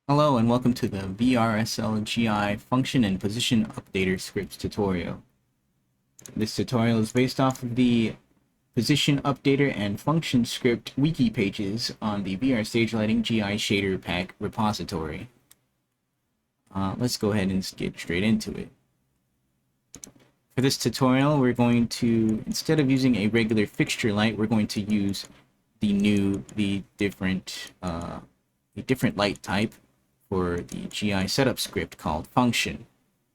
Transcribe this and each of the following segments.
Hello and welcome to the VRSLGI Function and Position Updater Scripts tutorial. This tutorial is based off of the Position Updater and Function Script wiki pages on the VR Stage Lighting GI Shader Pack repository. Let's go ahead and get straight into it. For this tutorial, we're going to, instead of using a regular fixture light, we're going to use the different light type for the GI setup script called function.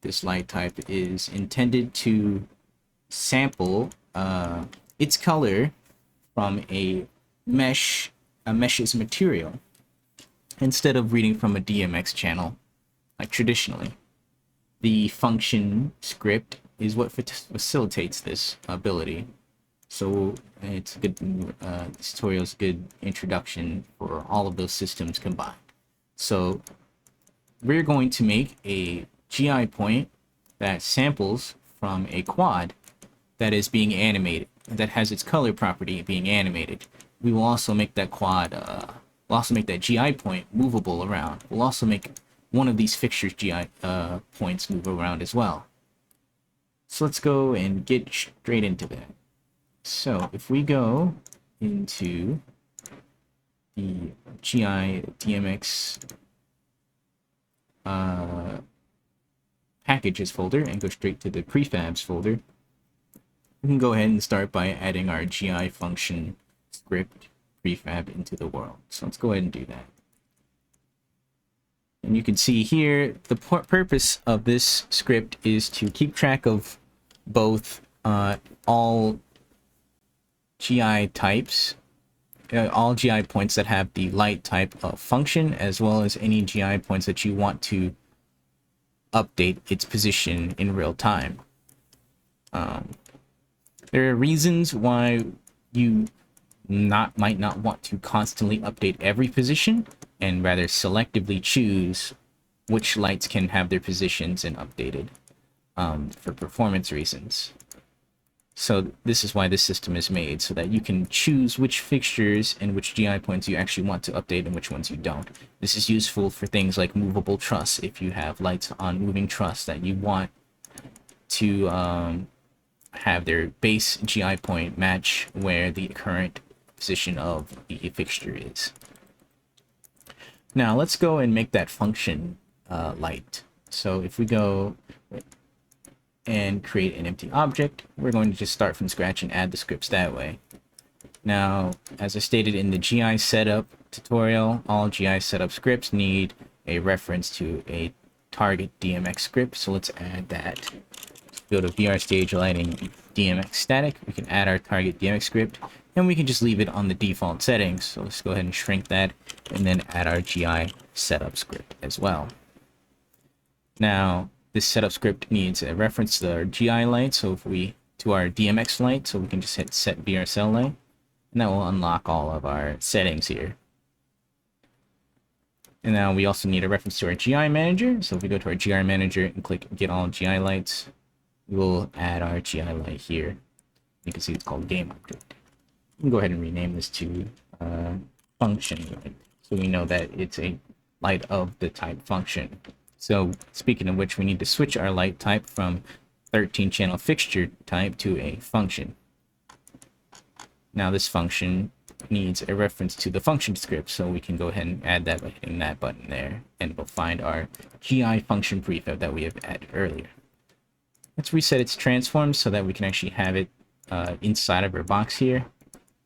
This light type is intended to sample its color from a mesh's material instead of reading from a DMX channel like traditionally. The function script is what facilitates this ability. So it's a good this tutorial is a good introduction for all of those systems combined. So we're going to make a GI point that samples from a quad that is being animated, that has its color property being animated. We will also make that we'll also make that GI point movable around. We'll also make one of these fixtures GI points move around as well. So let's go and get straight into that. So if we go into the GI DMX packages folder and go straight to the prefabs folder, we can go ahead and start by adding our GI function script prefab into the world. So let's go ahead and do that. And you can see here the purpose of this script is to keep track of both all GI types, all GI points that have the light type of function, as well as any GI points that you want to update its position in real time. There are reasons why you might not want to constantly update every position, and rather selectively choose which lights can have their positions and updated for performance reasons. So this is why this system is made, so that you can choose which fixtures and which GI points you actually want to update and which ones you don't. This is useful for things like movable truss. If you have lights on moving truss that you want to have their base GI point match where the current position of the fixture is. Now let's go and make that function light. So if we go and create an empty object, we're going to just start from scratch and add the scripts that way. Now, as I stated in the GI setup tutorial, all GI setup scripts need a reference to a target DMX script, so let's add that. Go to VR Stage Lighting DMX static, we can add our target DMX script, and we can just leave it on the default settings. So let's go ahead and shrink that, and then add our GI setup script as well. Now, this setup script needs a reference to our GI light, so if we to our DMX light, so we can just hit set VRSL light, and that will unlock all of our settings here. And now we also need a reference to our GI manager, so if we go to our GI manager and click get all GI lights, we will add our GI light here. You can see it's called game object. We can go ahead and rename this to function light, so we know that it's a light of the type function. So speaking of which, we need to switch our light type from 13 channel fixture type to a function. Now this function needs a reference to the function script, so we can go ahead and add that by hitting that button there, and we'll find our GI function prefab that we have added earlier. Let's reset its transforms so that we can actually have it inside of our box here,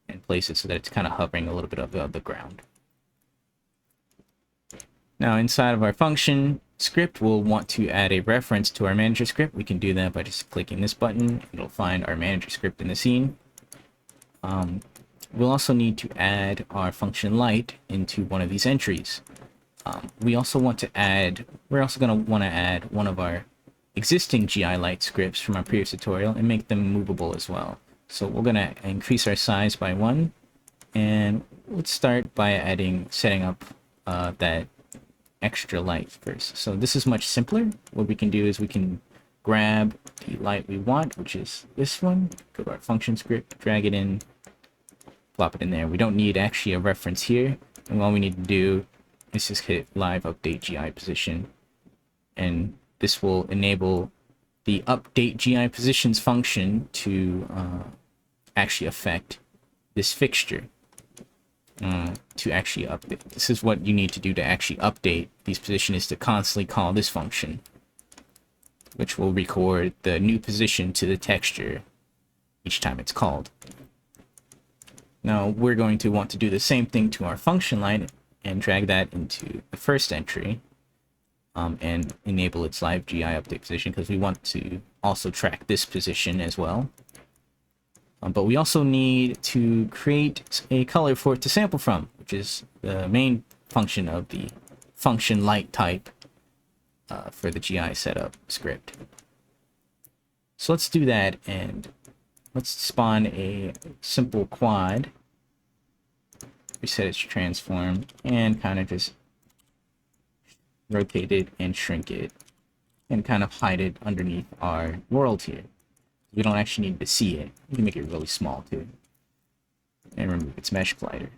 and place it so that it's kind of hovering a little bit above the ground. Now inside of our function script, we'll want to add a reference to our manager script. We can do that by just clicking this button. It'll find our manager script in the scene. We'll also need to add our function light into one of these entries. We're also going to want to add one of our existing GI light scripts from our previous tutorial and make them movable as well. So we're going to increase our size by 1, and let's start by setting up that extra light first. So this is much simpler. What we can do is we can grab the light we want, which is this one, go to our function script, drag it in, plop it in there. We don't need actually a reference here, and all we need to do let's just hit live update GI position, and this will enable the update GI positions function to actually affect this fixture. To actually update. This is what you need to do to actually update these positions, is to constantly call this function, which will record the new position to the texture each time it's called. Now we're going to want to do the same thing to our function line and drag that into the first entry, and enable its live GI update position, because we want to also track this position as well. But we also need to create a color for it to sample from, which is the main function of the function light type for the GI setup script. So let's do that, and let's spawn a simple quad, reset its transform, and kind of just rotate it and shrink it, and kind of hide it underneath our world here. We don't actually need to see it. We can make it really small too. And remove its mesh glider.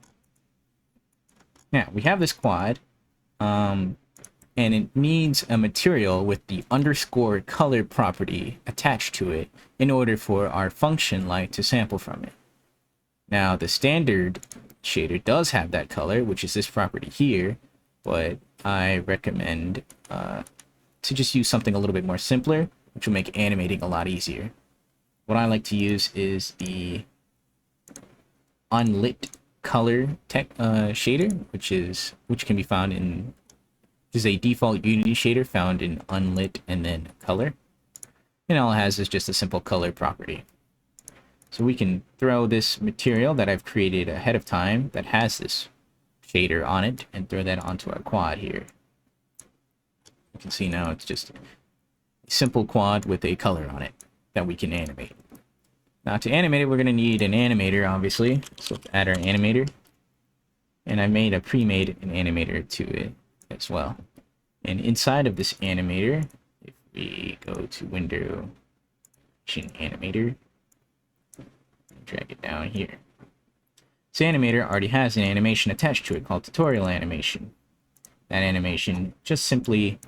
Now, we have this quad, and it needs a material with the underscore color property attached to it in order for our function light to sample from it. Now, the standard shader does have that color, which is this property here, but I recommend to just use something a little bit more simpler, which will make animating a lot easier. What I like to use is the unlit color shader, which can be found in, is a default Unity shader found in unlit and then color, and all it has is just a simple color property. So we can throw this material that I've created ahead of time that has this shader on it and throw that onto our quad here. You can see now it's just a simple quad with a color on it that we can animate. Now to animate it, we're going to need an animator, obviously. So let's add our animator. And I made a pre-made an animator to it as well. And inside of this animator, if we go to Window, Animator, drag it down here. This animator already has an animation attached to it called tutorial animation. That animation just simply,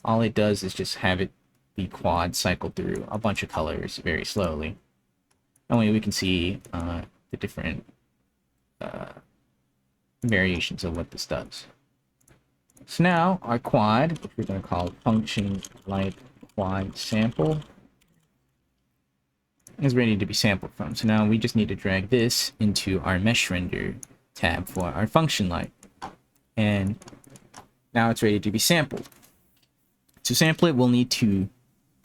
all it does is just have it, the quad, cycle through a bunch of colors very slowly. That way we can see the different variations of what this does. So now our quad, which we're going to call function light quad sample, is ready to be sampled from. So now we just need to drag this into our mesh render tab for our function light. And now it's ready to be sampled. To sample it, we'll need to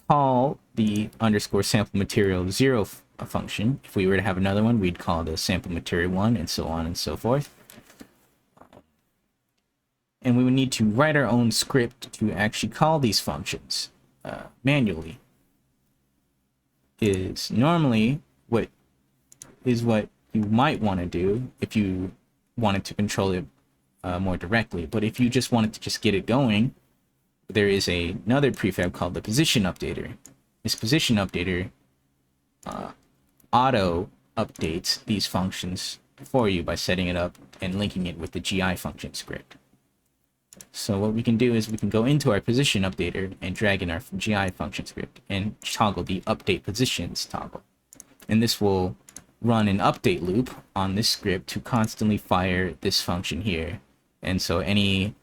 call the underscore sample material 0 function. If we were to have another one, we'd call the sample material 1, and so on and so forth. And we would need to write our own script to actually call these functions manually. Is normally what you might want to do if you wanted to control it more directly. But if you just wanted to just get it going, there is another prefab called the position updater. This position updater auto updates these functions for you by setting it up and linking it with the GI function script. So what we can do is we can go into our position updater and drag in our GI function script and toggle the update positions toggle. And this will run an update loop on this script to constantly fire this function here. And so any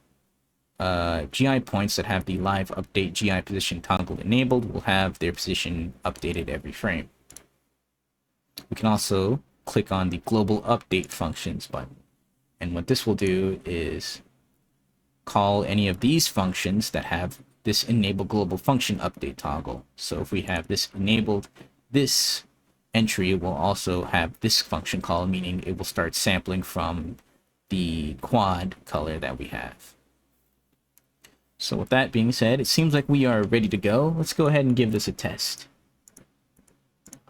GI points that have the live update GI position toggle enabled will have their position updated every frame. We can also click on the global update functions button. And what this will do is call any of these functions that have this enable global function update toggle. So if we have this enabled, this entry will also have this function call, meaning it will start sampling from the quad color that we have. So with that being said, it seems like we are ready to go. Let's go ahead and give this a test.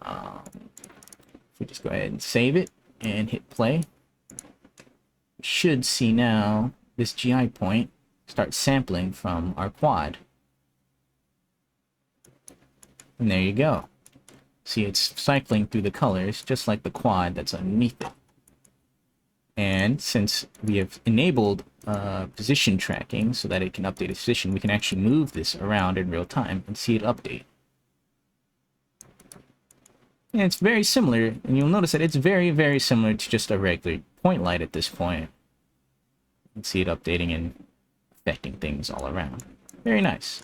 If we just go ahead and save it and hit play, we should see now this GI point start sampling from our quad. And there you go. See, it's cycling through the colors just like the quad that's underneath it. And since we have enabled position tracking so that it can update its position, we can actually move this around in real time and see it update. And it's very similar, and you'll notice that it's very, very similar to just a regular point light at this point. You can see it updating and affecting things all around. Very nice.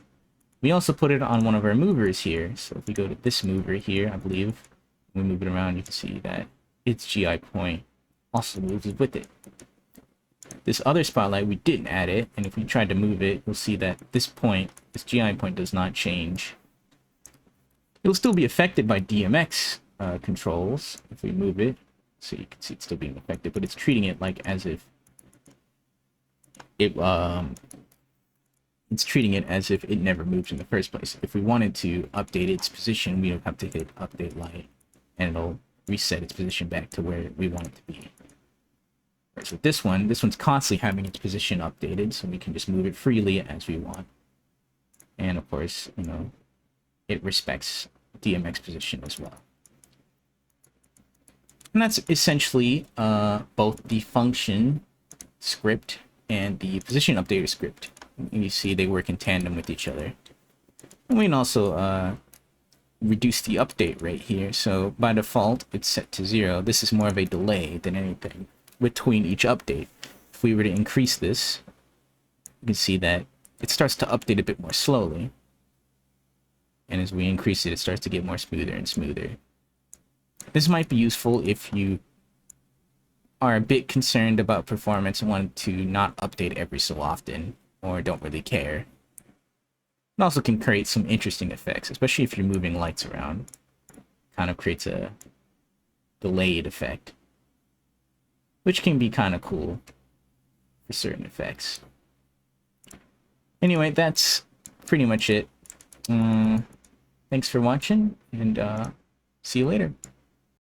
We also put it on one of our movers here. So if we go to this mover here, I believe, we move it around, you can see that its GI point also moves with it. This other spotlight, we didn't add it, and if we tried to move it, you'll see that this point, this GI point, does not change. It'll still be affected by DMX controls if we move it, so you can see it's still being affected, but it's treating it like as if it it's treating it as if it never moved in the first place. If we wanted to update its position, we would have to hit update light, and it'll reset its position back to where we want it to be. Whereas with this one's constantly having its position updated, so we can just move it freely as we want. And of course, you know, it respects DMX position as well. And that's essentially both the function script and the position updater script. And you see they work in tandem with each other. And we can also reduce the update rate here. So by default, it's set to 0. This is more of a delay than anything between each update. If we were to increase this, you can see that it starts to update a bit more slowly. And as we increase it, it starts to get more smoother and smoother. This might be useful if you are a bit concerned about performance and want to not update every so often, or don't really care. It also can create some interesting effects, especially if you're moving lights around. Kind of creates a delayed effect, which can be kind of cool for certain effects. Anyway, that's pretty much it. Thanks for watching, and see you later.